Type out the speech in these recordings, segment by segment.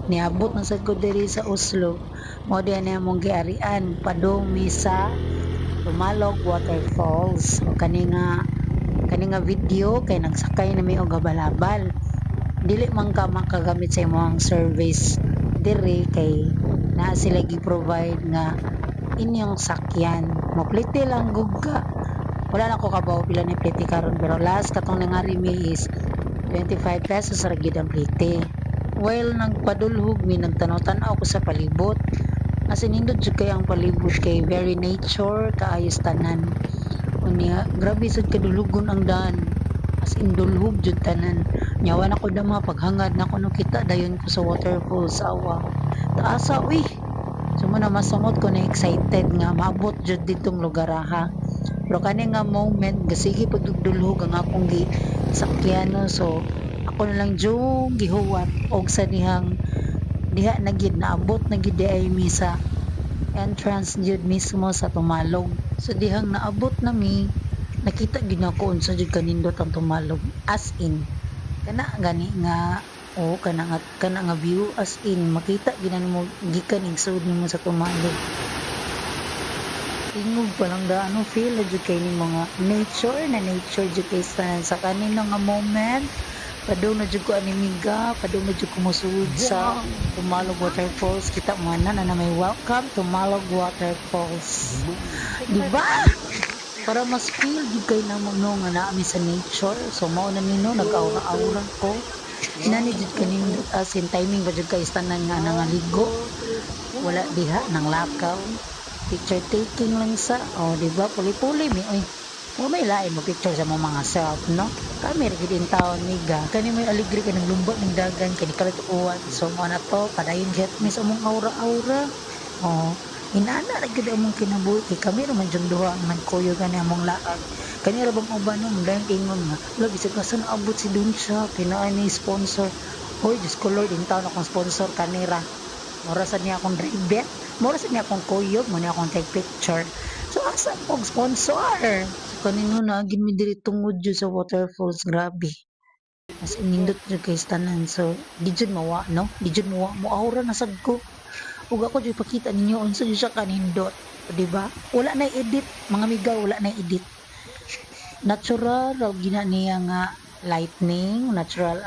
Niabot na sad ko diri sa Oslo. Mo di na mong giarian padung mi sa Tumalog Waterfalls. O kani nga video kay nagsakay na mi og gabalabal. Dili man ka makagamit sa imong service diri kay naa sila gi-provide nga inyong sakyan. Moplite lang gug ka. Wala na ko kabaw pila ni plite karon pero last katong nangari mi is 25 pesos ra gid ang plite. While nagpadulhog mi nagtanaw-tanaw ko sa palibot. As in nindot jud kay ang palibot kay very nature kaayos tanan. Unya grabe sad kadulugon ang daan. As in dulhog jud tanan. Nyawa na ko dama paghangad na ko no kita dayon ko sa waterfalls awa. Taasa uy. Sumo na masamot ko na excited nga maabot jud ditong lugar ha. Pero kani nga moment gasige pagdulhog ang akong sakyano so ako na lang jung gihuwat og sa diha na gid naabot na gid ay mi sa entrance jud mismo sa Tumalog. So dihang naabot na mi nakita gid nako unsa jud kanindot ang Tumalog as in kana gani nga kana nga view as in makita gid mo gikan igsud nimo sa Tumalog. Tingog pa lang daano feel na jud kay ni mga nature jud kay sa kanino nga moment padung na jud ko animiga padung na jud ko musud sa Tumalog Waterfalls kita mo na may welcome to Tumalog Waterfalls di ba para mas feel jud kay namo no nga naa mi sa nature so mao na nino nag-aura-aura ko inani jud kanindot as in timing ba jud kay tanan nga nangaligo wala diha nang lakaw picture taking lang sa di ba puli-puli mi oy mo may lain mo picture sa mo mga self no kami ra gid in taon miga kani may aligri ka ng lumba ng dagan kani kalatuan so mo na to padayon get mi sa mong aura-aura inana ra gid among kinabuhi kay kami ra man jud duha man kuyo gani among laag kani ra bang uban no dahil ingon nga wala bisag kasan abot si Dunsha kinaay ni sponsor hoy Diyos ko Lord in taon akong sponsor kanira mura sa niya akong drive mura sa niya akong kuyog mo niya akong take picture so asa akong sponsor kanino na agin mi diri tungod jud sa waterfalls grabe as in nindot jud kay tanan so di jud mawa no di jud mawa mo aura na sad ko ug ako jud pakita ninyo unsa jud siya kanindot di ba wala na edit mga miga wala na edit natural raw gina niya nga lightning natural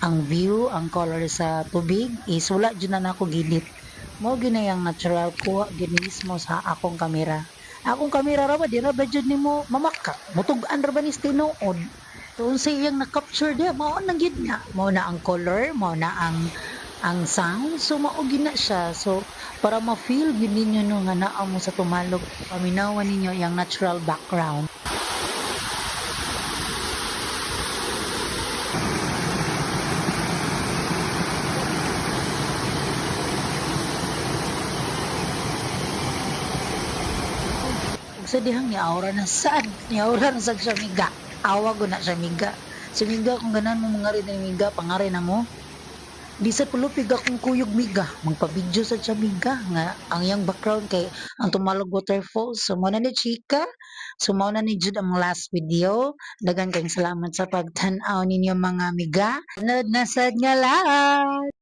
ang view ang color sa tubig is wala jud na nako gidit mo ginayang natural ko gid mismo sa akong kamera ra ba di ra ba jud nimo mamakak mutugan ra ba ni tinuod so unsa iyang na-capture dia mao na gid na mao na ang color mao na ang sound so mao gina siya so para ma-feel gid ninyo no nga naa mo sa Tumalog paminawan ninyo yang natural background. Sa dihang ni aura na sad siya miga awa ko na siya miga si miga kung ganan mo mga rin miga pangari na mo di sa pulupig akong kuyog miga magpa-video sa siya miga nga ang iyang background kay ang Tumalog Waterfalls so mo na ni chika so mo na ni jud ang last video dagan kayong salamat sa pagtan-aw ninyo mga miga sunod na sad nga lahat.